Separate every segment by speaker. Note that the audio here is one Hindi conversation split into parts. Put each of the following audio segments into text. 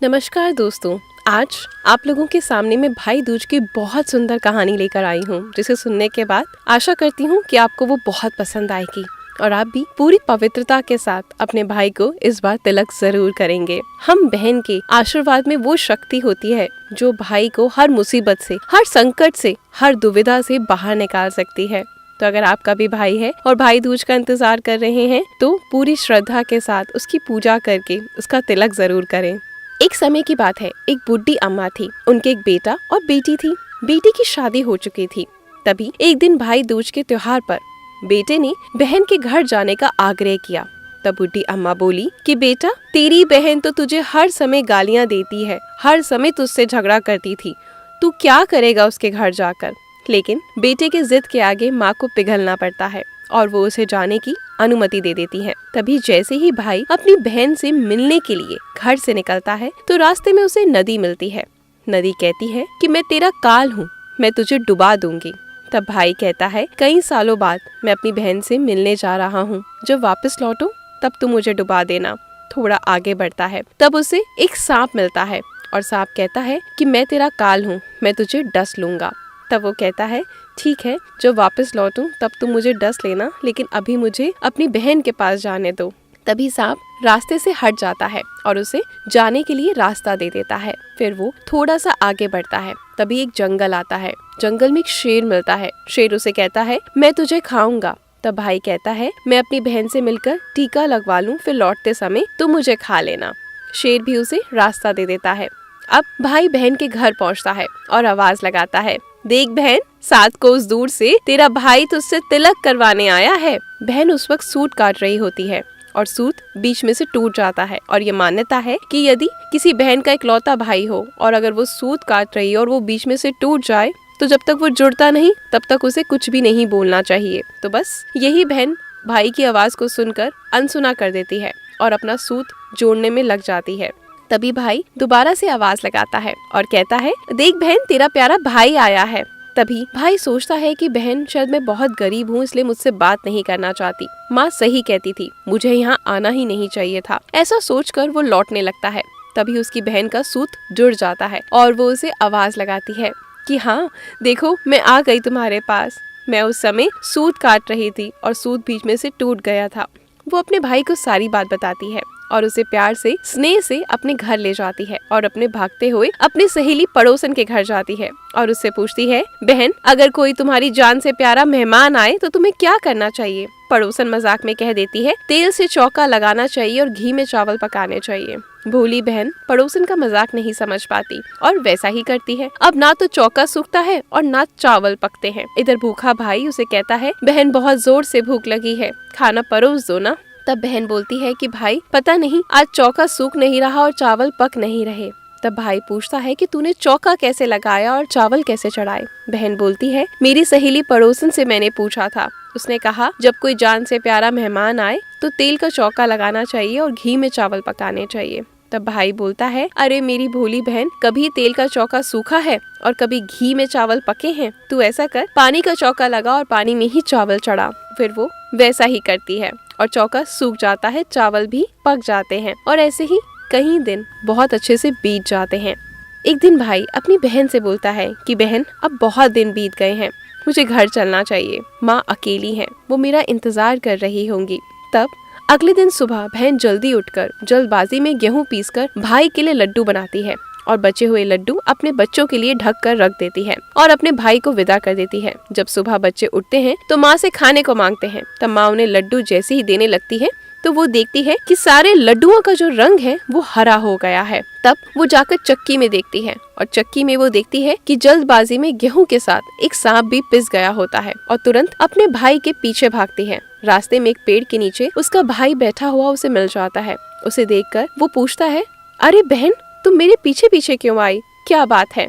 Speaker 1: नमस्कार दोस्तों। आज आप लोगों के सामने मैं भाई दूज की बहुत सुंदर कहानी लेकर आई हूँ, जिसे सुनने के बाद आशा करती हूँ कि आपको वो बहुत पसंद आएगी और आप भी पूरी पवित्रता के साथ अपने भाई को इस बार तिलक जरूर करेंगे। हम बहन के आशीर्वाद में वो शक्ति होती है जो भाई को हर मुसीबत से, हर संकट से, हर दुविधा से बाहर निकाल सकती है। तो अगर आपका भी भाई है और भाई दूज का इंतजार कर रहे हैं तो पूरी श्रद्धा के साथ उसकी पूजा करके उसका तिलक जरूर करें। एक समय की बात है, एक बुढ़ी अम्मा थी, उनके एक बेटा और बेटी थी। बेटी की शादी हो चुकी थी। तभी एक दिन भाई दूज के त्योहार पर बेटे ने बहन के घर जाने का आग्रह किया। तब बुढ़ी अम्मा बोली कि बेटा, तेरी बहन तो तुझे हर समय गालियाँ देती है, हर समय तुझसे झगड़ा करती थी, तू क्या करेगा उसके घर जाकर। लेकिन बेटे के जिद के आगे माँ को पिघलना पड़ता है और वो उसे जाने की अनुमति दे देती है। तभी जैसे ही भाई अपनी बहन से मिलने के लिए घर से निकलता है तो रास्ते में उसे नदी मिलती है। नदी कहती है कि मैं तेरा काल हूँ, मैं तुझे डुबा दूंगी। तब भाई कहता है, कई सालों बाद मैं अपनी बहन से मिलने जा रहा हूँ, जब वापस लौटूं तब तू मुझे डुबा देना। थोड़ा आगे बढ़ता है, तब उसे एक सांप मिलता है और सांप कहता है कि मैं तेरा काल हूँ, मैं तुझे डस लूंगा। तब वो कहता है, ठीक है, जब वापस लौटूं तब तुम मुझे डस लेना, लेकिन अभी मुझे अपनी बहन के पास जाने दो। तभी सांप रास्ते से हट जाता है और उसे जाने के लिए रास्ता दे देता है। फिर वो थोड़ा सा आगे बढ़ता है, तभी एक जंगल आता है। जंगल में एक शेर मिलता है। शेर उसे कहता है, मैं तुझे खाऊंगा। तब भाई कहता है, मैं अपनी बहन से मिलकर टीका लगवा लूं, फिर लौटते समय तुम मुझे खा लेना। शेर भी उसे रास्ता दे देता है। अब भाई बहन के घर पहुंचता है और आवाज लगाता है, देख बहन, 7 कोस दूर से तेरा भाई तुझसे तिलक करवाने आया है। बहन उस वक्त सूत काट रही होती है और सूत बीच में से टूट जाता है और ये मान्यता है कि यदि किसी बहन का इकलौता भाई हो और अगर वो सूत काट रही है और वो बीच में से टूट जाए तो जब तक वो जुड़ता नहीं तब तक उसे कुछ भी नहीं बोलना चाहिए। तो बस यही बहन भाई की आवाज को सुनकर अनसुना कर देती है और अपना सूत जोड़ने में लग जाती है। तभी भाई दोबारा से आवाज लगाता है और कहता है, देख बहन, तेरा प्यारा भाई आया है। तभी भाई सोचता है कि बहन, शायद मैं बहुत गरीब हूँ इसलिए मुझसे बात नहीं करना चाहती। माँ सही कहती थी, मुझे यहाँ आना ही नहीं चाहिए था। ऐसा सोचकर वो लौटने लगता है। तभी उसकी बहन का सूत जुड़ जाता है और वो उसे आवाज लगाती है कि हाँ देखो, मैं आ गई तुम्हारे पास। मैं उस समय सूत काट रही थी और सूत बीच में से टूट गया था। वो अपने भाई को सारी बात बताती है और उसे प्यार से, स्नेह से अपने घर ले जाती है और अपने भागते हुए अपनी सहेली पड़ोसन के घर जाती है और उससे पूछती है, बहन, अगर कोई तुम्हारी जान से प्यारा मेहमान आए तो तुम्हें क्या करना चाहिए। पड़ोसन मजाक में कह देती है, तेल से चौका लगाना चाहिए और घी में चावल पकाने चाहिए। भोली बहन पड़ोसन का मजाक नहीं समझ पाती और वैसा ही करती है। अब ना तो चौका सूखता है और ना चावल पकते हैं। इधर भूखा भाई उसे कहता है, बहन, बहुत जोर से भूख लगी है, खाना परोस दो ना। तब बहन बोलती है कि भाई, पता नहीं आज चौका सूख नहीं रहा और चावल पक नहीं रहे। तब भाई पूछता है कि तूने चौका कैसे लगाया और चावल कैसे चढ़ाए। बहन बोलती है, मेरी सहेली पड़ोसन से मैंने पूछा था, उसने कहा जब कोई जान से प्यारा मेहमान आए तो तेल का चौका लगाना चाहिए और घी में चावल पकाने चाहिए। तब भाई बोलता है, अरे मेरी भोली बहन, कभी तेल का चौका सूखा है और कभी घी में चावल पके हैं। तू ऐसा कर, पानी का चौका लगा और पानी में ही चावल चढ़ा। फिर वो वैसा ही करती है और चौका सूख जाता है, चावल भी पक जाते हैं और ऐसे ही कई दिन बहुत अच्छे से बीत जाते हैं। एक दिन भाई अपनी बहन से बोलता है कि बहन, अब बहुत दिन बीत गए हैं, मुझे घर चलना चाहिए। माँ अकेली है, वो मेरा इंतजार कर रही होंगी। तब अगले दिन सुबह बहन जल्दी उठकर जल्दबाजी में गेहूं पीसकर भाई के लिए लड्डू बनाती है और बचे हुए लड्डू अपने बच्चों के लिए ढक कर रख देती है और अपने भाई को विदा कर देती है। जब सुबह बच्चे उठते हैं तो माँ से खाने को मांगते हैं। तब माँ उन्हें लड्डू जैसे ही देने लगती है तो वो देखती है कि सारे लड्डुओं का जो रंग है वो हरा हो गया है। तब वो जाकर चक्की में देखती है और चक्की में वो देखती है कि जल्दबाजी में गेहूं के साथ एक सांप भी पिस गया होता है और तुरंत अपने भाई के पीछे भागती है। रास्ते में एक पेड़ के नीचे उसका भाई बैठा हुआ उसे मिल जाता है। उसे देखकर वो पूछता है, अरे बहन, तुम मेरे पीछे पीछे क्यों आई, क्या बात है।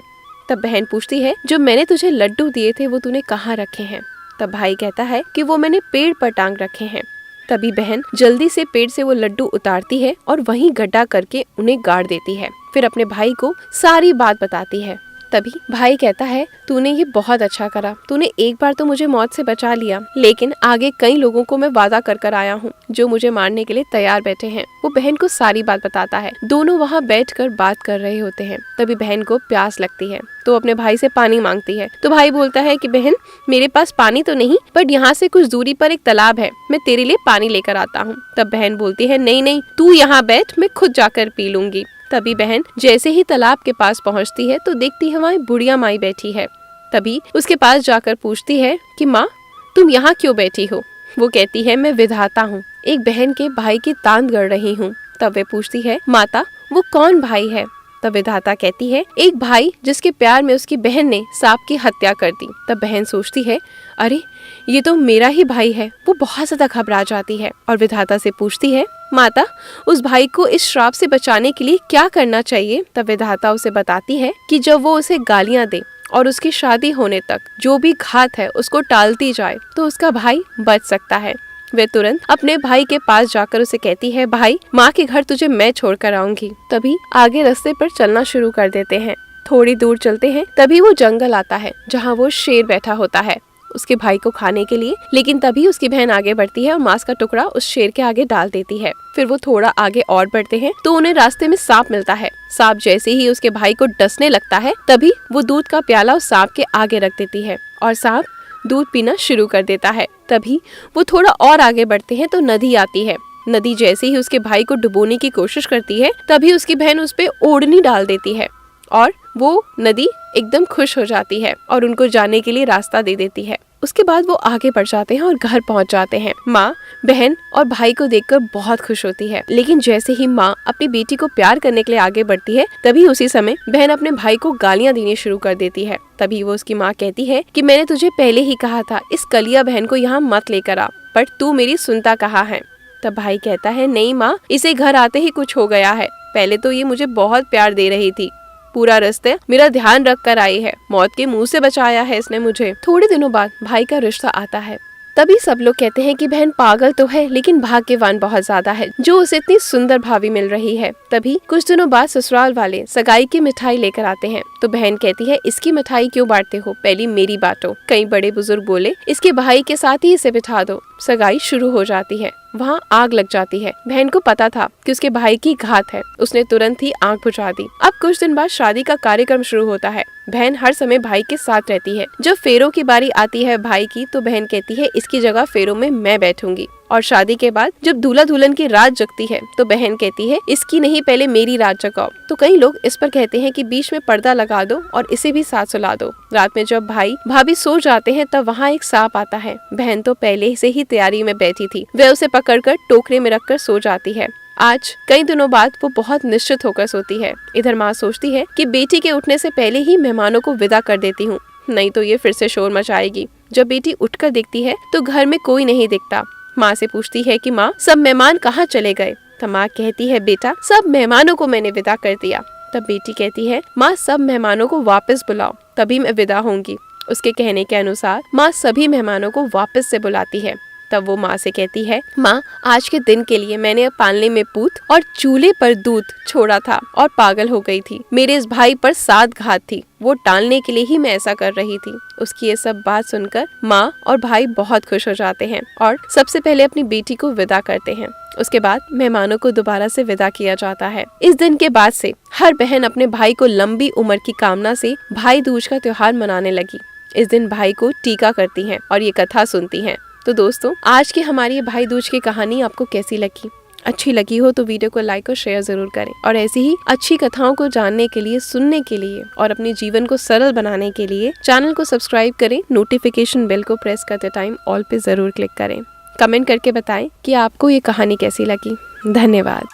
Speaker 1: तब बहन पूछती है, जो मैंने तुझे लड्डू दिए थे वो तूने कहाँ रखे हैं। तब भाई कहता है कि वो मैंने पेड़ पर टांग रखे हैं। तभी बहन जल्दी से पेड़ से वो लड्डू उतारती है और वहीं गड्ढा करके उन्हें गाड़ देती है। फिर अपने भाई को सारी बात बताती है। तभी भाई कहता है, तूने ये बहुत अच्छा करा, तूने एक बार तो मुझे मौत से बचा लिया, लेकिन आगे कई लोगों को मैं वादा कर आया हूँ जो मुझे मारने के लिए तैयार बैठे हैं। वो बहन को सारी बात बताता है। दोनों वहाँ बैठकर बात कर रहे होते हैं। तभी बहन को प्यास लगती है तो अपने भाई से पानी मांगती है। तो भाई बोलता है कि बहन, मेरे पास पानी तो नहीं, पर यहाँ से कुछ दूरी पर एक तालाब है, मैं तेरे लिए पानी लेकर आता हूँ। तब बहन बोलती है, नहीं नहीं, तू यहाँ बैठ, मैं खुद जाकर पी लूंगी। तभी बहन जैसे ही तालाब के पास पहुँचती है तो देखती है वहाँ बुढ़िया माई बैठी है। तभी उसके पास जाकर पूछती है कि माँ, तुम यहाँ क्यों बैठी हो? वो कहती है, मैं विधाता हूँ, एक बहन के भाई की तांत गढ़ रही हूँ। तब वे पूछती है, माता वो कौन भाई है? तब विधाता कहती है, एक भाई जिसके प्यार में उसकी बहन ने सांप की हत्या कर दी। तब बहन सोचती है, अरे ये तो मेरा ही भाई है। वो बहुत ज्यादा घबरा जाती है और विधाता से पूछती है, माता उस भाई को इस श्राप से बचाने के लिए क्या करना चाहिए? तब विधाता उसे बताती है कि जब वो उसे गालियाँ दे और उसकी शादी होने तक जो भी घात है उसको टालती जाए तो उसका भाई बच सकता है। वे तुरंत अपने भाई के पास जाकर उसे कहती है, भाई माँ के घर तुझे मैं छोड़कर आऊंगी। तभी आगे रास्ते पर चलना शुरू कर देते हैं। थोड़ी दूर चलते हैं तभी वो जंगल आता है जहाँ वो शेर बैठा होता है उसके भाई को खाने के लिए। लेकिन तभी उसकी बहन आगे बढ़ती है और मांस का टुकड़ा उस शेर के आगे डाल देती है। फिर वो थोड़ा आगे और बढ़ते हैं तो उन्हें रास्ते में सांप मिलता है। सांप जैसे ही उसके भाई को डसने लगता है तभी वो दूध का प्याला उस सांप के आगे रख देती है और सांप दूध पीना शुरू कर देता है। तभी वो थोड़ा और आगे बढ़ते हैं तो नदी आती है। नदी जैसे ही उसके भाई को डुबोने की कोशिश करती है तभी उसकी बहन उस पे ओढ़नी डाल देती है और वो नदी एकदम खुश हो जाती है और उनको जाने के लिए रास्ता दे देती है। उसके बाद वो आगे बढ़ जाते हैं और घर पहुंच जाते हैं। माँ बहन और भाई को देखकर बहुत खुश होती है। लेकिन जैसे ही माँ अपनी बेटी को प्यार करने के लिए आगे बढ़ती है तभी उसी समय बहन अपने भाई को गालियाँ देनी शुरू कर देती है। तभी वो उसकी माँ कहती है कि मैंने तुझे पहले ही कहा था इस कलिया बहन को यहाँ मत लेकर आ, पर तू मेरी सुनता कहाँ है? तब भाई कहता है, नहीं माँ, इसे घर आते ही कुछ हो गया है। पहले तो ये मुझे बहुत प्यार दे रही थी, पूरा रास्ते मेरा ध्यान रख कर आई है, मौत के मुंह से बचाया है इसने मुझे। थोड़े दिनों बाद भाई का रिश्ता आता है। तभी सब लोग कहते हैं कि बहन पागल तो है लेकिन भाग्यवान बहुत ज्यादा है जो उसे इतनी सुंदर भाभी मिल रही है। तभी कुछ दिनों बाद ससुराल वाले सगाई की मिठाई लेकर आते हैं तो बहन कहती है, इसकी मिठाई क्यों बांटते हो, पहले मेरी बांटो। कई बड़े बुजुर्ग बोले, इसके भाई के साथ ही इसे बिठा दो। सगाई शुरू हो जाती है। वहाँ आग लग जाती है। बहन को पता था कि उसके भाई की घात है, उसने तुरंत ही आग बुझा दी। अब कुछ दिन बाद शादी का कार्यक्रम शुरू होता है। बहन हर समय भाई के साथ रहती है। जब फेरों की बारी आती है भाई की तो बहन कहती है, इसकी जगह फेरों में मैं बैठूंगी। और शादी के बाद जब दूल्हा दुल्हन की रात जगती है तो बहन कहती है, इसकी नहीं, पहले मेरी रात जगाओ। तो कई लोग इस पर कहते हैं कि बीच में पर्दा लगा दो और इसे भी साथ सुला दो। रात में जब भाई भाभी सो जाते हैं तब वहाँ एक सांप आता है। बहन तो पहले से ही तैयारी में बैठी थी, वह उसे पकड़कर टोकरे में रखकर सो जाती है। आज कई दिनों बाद वो बहुत निश्चित होकर सोती है। इधर माँ सोचती है कि बेटी के उठने से पहले ही मेहमानों को विदा कर देती हूँ, नहीं तो ये फिर से शोर मचाएगी। जब बेटी उठकर देखती है तो घर में कोई नहीं दिखता। माँ से पूछती है कि माँ, सब मेहमान कहाँ चले गए? तो माँ कहती है, बेटा सब मेहमानों को मैंने विदा कर दिया। तब बेटी कहती है, माँ सब मेहमानों को वापस बुलाओ तभी मैं विदा होंगी। उसके कहने के अनुसार माँ सभी मेहमानों को वापस से बुलाती है। तब वो माँ से कहती है, माँ आज के दिन के लिए मैंने पालने में पूत और चूल्हे पर दूध छोड़ा था और पागल हो गई थी। मेरे इस भाई पर 7 घात थी, वो टालने के लिए ही मैं ऐसा कर रही थी। उसकी ये सब बात सुनकर माँ और भाई बहुत खुश हो जाते हैं और सबसे पहले अपनी बेटी को विदा करते हैं। उसके बाद मेहमानों को दोबारा से विदा किया जाता है। इस दिन के बाद से हर बहन अपने भाई को लंबी उम्र की कामना से भाई दूज का त्योहार मनाने लगी। इस दिन भाई को टीका करती हैं और ये कथा सुनती हैं। तो दोस्तों, आज की हमारी भाई दूज की कहानी आपको कैसी लगी? अच्छी लगी हो तो वीडियो को लाइक और शेयर जरूर करें और ऐसी ही अच्छी कथाओं को जानने के लिए, सुनने के लिए और अपने जीवन को सरल बनाने के लिए चैनल को सब्सक्राइब करें। नोटिफिकेशन बेल को प्रेस करते टाइम ऑल पे जरूर क्लिक करें। कमेंट करके बताएं कि आपको ये कहानी कैसी लगी। धन्यवाद।